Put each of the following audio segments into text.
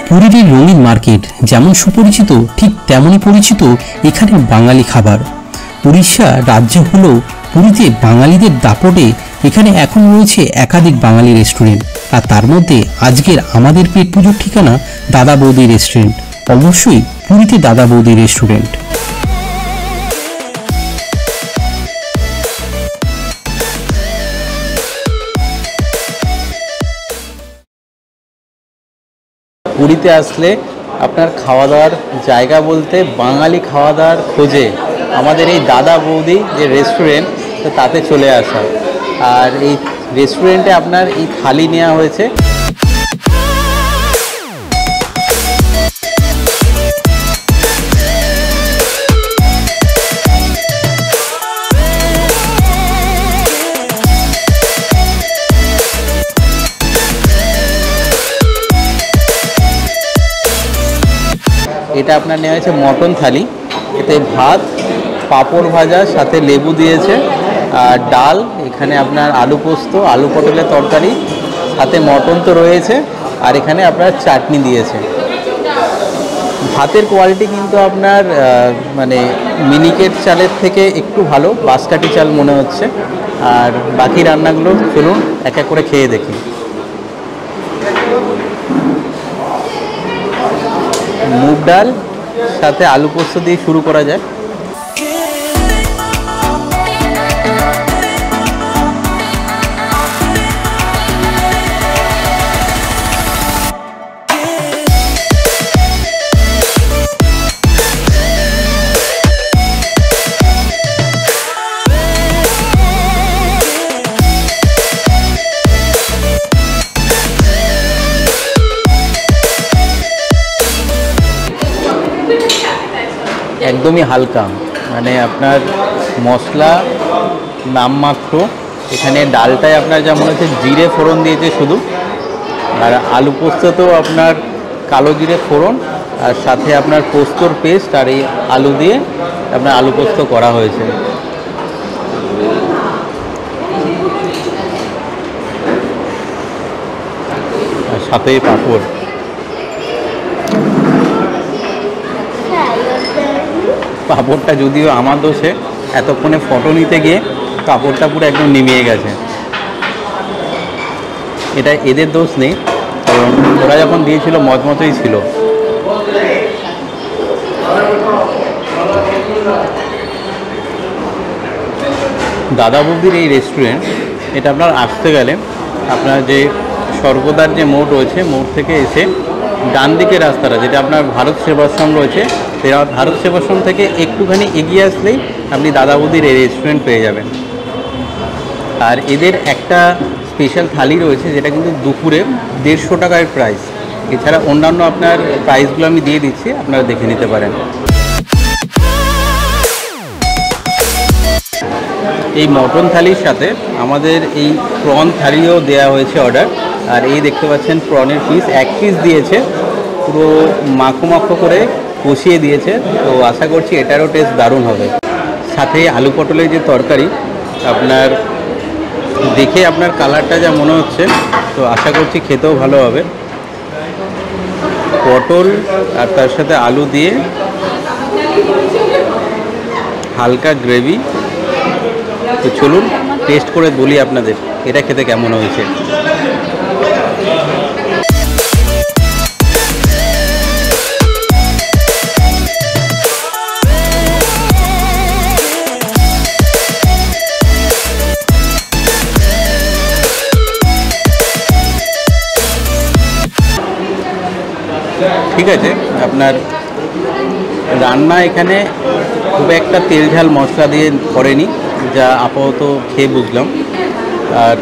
পুরীর রঙিন মার্কেট যেমন সুপরিচিত ঠিক তেমনই পরিচিত এখানে বাঙালি খাবার। উড়িষ্যা রাজ্য হলেও পুরীতে বাঙালিদের দাপটে এখানে এখন রয়েছে একাধিক বাঙালি রেস্টুরেন্ট, আর তার মধ্যে আজকের আমাদের পেট পুজোর ঠিকানা দাদা বৌদি রেস্টুরেন্ট। অবশ্যই পুরীতে দাদা বৌদি রেস্টুরেন্ট। পুরীতে আসলে আপনার খাওয়া দাওয়ার জায়গা বলতে বাঙালি খাওয়া দাওয়ার খোঁজে আমাদের এই দাদা বৌদি যে রেস্টুরেন্ট তাতে চলে আসা। আর এই রেস্টুরেন্টে আপনার এই থালি নেওয়া হয়েছে। এটা আপনার নেওয়া হয়েছে মটন থালি। এতে ভাত, পাঁপড় ভাজা, সাথে লেবু দিয়েছে, আর ডাল, এখানে আপনার আলু পোস্ত, আলু পটলের তরকারি, সাথে মটন তো রয়েছে, আর এখানে আপনার চাটনি দিয়েছে। ভাতের কোয়ালিটি কিন্তু আপনার মানে মিনিকেট চালের থেকে একটু ভালো, বাঁশকাঠি চাল মনে হচ্ছে। আর বাকি রান্নাগুলো চলুন এক এক করে খেয়ে দেখি। মুগ ডাল সাথে আলু পোস্ত দিয়ে শুরু করা যায়। একদমই হালকা, মানে আপনার মশলা নামমাত্র। এখানে ডালটায় আপনার যা মনে হচ্ছে জিরে ফোড়ন দিয়েছে শুধু, আর আলু পোস্ততেও আপনার কালো জিরে ফোড়ন, আর সাথে আপনার পোস্তর পেস্ট, আর এই আলু দিয়ে আপনার আলু পোস্ত করা হয়েছে। আর সাথে পাঁপড়। পাঁপড়টা যদিও আমার দোষে, এতক্ষণে ফটো নিতে গিয়ে কাপড়টা পুরো একদম নিমিয়ে গেছে। এটা এদের দোষ নেই, কারণ ওরা যখন দিয়েছিল মচমচই ছিল। দাদা বৌদির এই রেস্টুরেন্ট, এটা আপনার আসতে গেলে আপনার যে স্বর্গদ্বার যে মোড় রয়েছে, মোড় থেকে এসে ডান দিকের রাস্তাটা যেটা আপনার ভারত সেবাশ্রম রয়েছে, ভারত সেবাশ্রম থেকে একটুখানি এগিয়ে আসলেই আপনি দাদা বৌদির এই রেস্টুরেন্ট পেয়ে যাবেন। আর এদের একটা স্পেশাল থালি রয়েছে যেটা কিন্তু দুপুরে 150 টাকার প্রাইস। এছাড়া অন্যান্য আপনার প্রাইসগুলো আমি দিয়ে দিচ্ছি, আপনারা দেখে নিতে পারেন। এই মটন থালির সাথে আমাদের এই প্রন থালিও দেওয়া হয়েছে অর্ডার। আর এই দেখতে পাচ্ছেন প্রনের পিস, এক পিস দিয়েছে, পুরো মাখো মাখো করে কষিয়ে দিয়েছে। তো আশা করছি এটারও টেস্ট দারুণ হবে। সাথে আলু পটলের যে তরকারি, আপনার দেখে আপনার কালারটা যা মনে হচ্ছে, তো আশা করছি খেতেও ভালো হবে। পটল আর তার সাথে আলু দিয়ে হালকা গ্রেভি। তো চলুন টেস্ট করে বলি আপনাদের এটা খেতে কেমন হয়েছে। ঠিক আছে, আপনার রান্না এখানে খুব একটা তেল ঝাল মশলা দিয়ে করেনি, যা আপাতত খেয়ে বুঝলাম। আর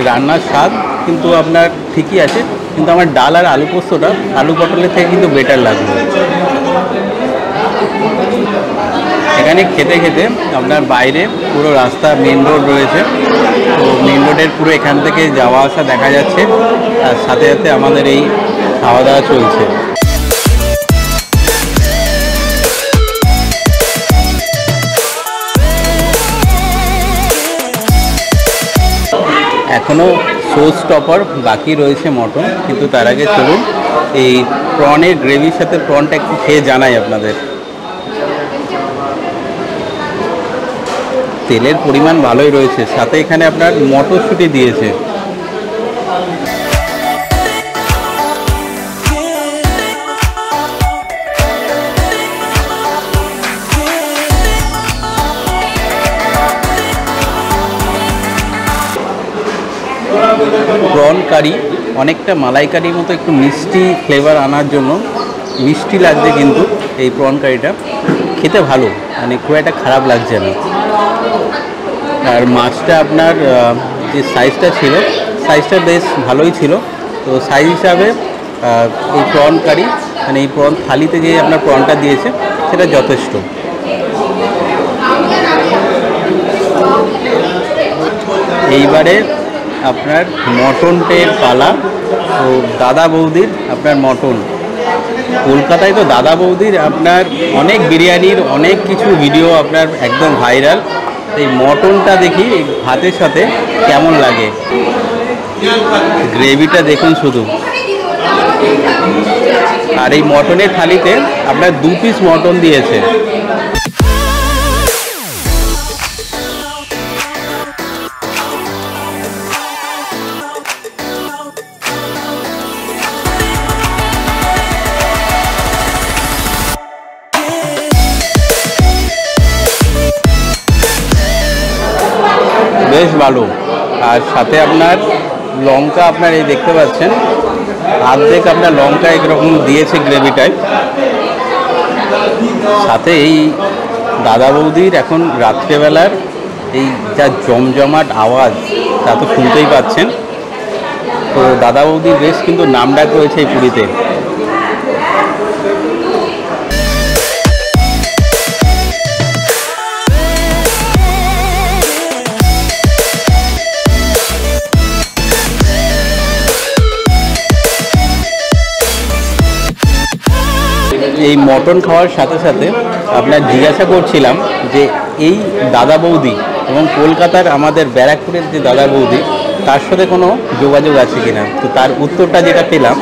রান্নার স্বাদ কিন্তু আপনার ঠিকই আছে, কিন্তু আমার ডাল আর আলু পোস্তটা আলু পটলের থেকে কিন্তু বেটার লাগলো। এখানে খেতে খেতে আপনার বাইরে পুরো রাস্তা মেন রোড রয়েছে, তো মেন রোডের পুরো এখান থেকে যাওয়া আসা দেখা যাচ্ছে, আর সাথে সাথে আমাদের এই খাওয়া দাওয়া চলছে। এখনও শো স্টপার বাকি রয়েছে মটন, কিন্তু তার আগে চলুন এই প্রনের গ্রেভির সাথে প্রনটা একটু খেয়ে জানাই আপনাদের। তেলের পরিমাণ ভালোই রয়েছে, সাথে এখানে আপনার মটরশুঁটি দিয়েছে। প্রন কারি অনেকটা মালাইকারির মতো একটু মিষ্টি ফ্লেভার আনার জন্য মিষ্টি লাগছে, কিন্তু এই প্রন কারিটা খেতে ভালো, মানে খুব একটা খারাপ লাগছে না। আর মাছটা আপনার যে সাইজটা ছিল, সাইজটা বেশ ভালোই ছিল। তো সাইজ হিসাবে এই প্রন কারি, মানে এই প্রন থালিতে যে আপনার প্রনটা দিয়েছে সেটা যথেষ্ট। এইবারে আপনার মটনটের পালা। তো দাদা বৌদির আপনার মটন, কলকাতায় তো দাদা বৌদির আপনার অনেক বিরিয়ানির অনেক কিছু ভিডিও আপনার একদম ভাইরাল। এই মটনটা দেখি ভাতের সাথে কেমন লাগে। গ্রেভিটা দেখুন শুধু। আর এই মটনের থালিতে আপনার 2 পিস মটন দিয়েছে। বেশ ভালো। আর সাথে আপনার লঙ্কা, আপনার এই দেখতে পাচ্ছেন অর্ধেক আপনার লঙ্কা এরকম দিয়েছে গ্রেভিটায়। সাথে এই দাদা বৌদির এখন রাত্রেবেলার এই যা জমজমাট আওয়াজ তা তো শুনতেই পাচ্ছেন। তো দাদা বৌদির বেশ কিন্তু নামডাক রয়েছে এই পুরীতে। এই মটন খাওয়ার সাথে সাথে আপনার জিজ্ঞাসা করছিলাম যে এই দাদা বৌদি এবং কলকাতার আমাদের ব্যারাকপুরের যে দাদা বৌদি, তার সাথে কোনো যোগাযোগ আছে কিনা। তো তার উত্তরটা যেটা পেলাম,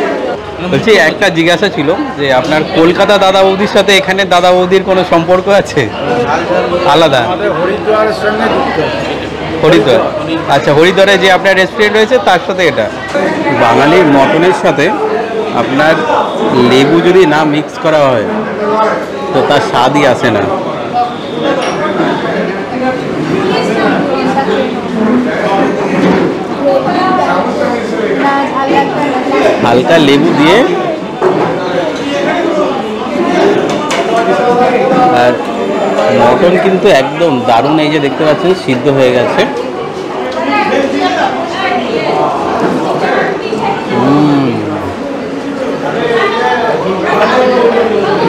বলছি একটা জিজ্ঞাসা ছিল যে আপনার কলকাতা দাদা বৌদির সাথে এখানে দাদা বৌদির কোনো সম্পর্ক আছে আলাদা? হরিদ্বার, আচ্ছা, হরিদ্বারে যে আপনার রেস্টুরেন্ট রয়েছে তার সাথে এটা। বাঙালির মটনের সাথে আপনার লেবু যদি না মিক্স করা হয় তো তার স্বাদই আসে না। হালকা লেবু দিয়ে, আর মটন কিন্তু একদম দারুণ। এই যে দেখতে পাচ্ছেন সিদ্ধ হয়ে গেছে।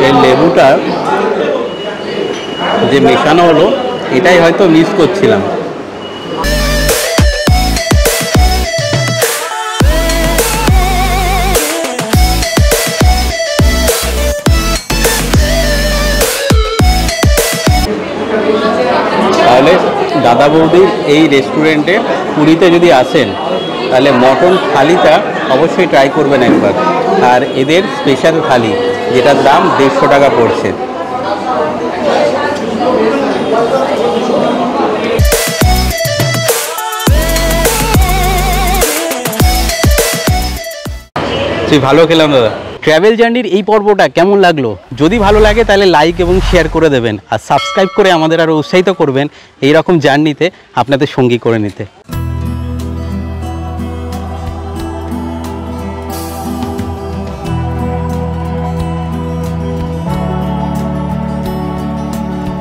এই লেবুটা যে মেশানো হলো, এটাই হয়তো মিস করছিলাম। তাহলে দাদা বৌদির এই রেস্টুরেন্টে পুরীতে যদি আসেন তাহলে মটন থালিটা অবশ্যই ট্রাই করবেন একবার। আর এদের স্পেশাল থালি, যেটার দাম 150 টাকা পড়ছে। ভালো খেলাম দাদা। ট্র্যাভেল জার্নির এই পর্বটা কেমন লাগলো? যদি ভালো লাগে তাহলে লাইক এবং শেয়ার করে দেবেন, আর সাবস্ক্রাইব করে আমাদের আরও উৎসাহিত করবেন এই রকম জার্নিতে আপনাদের সঙ্গী করে নিতে।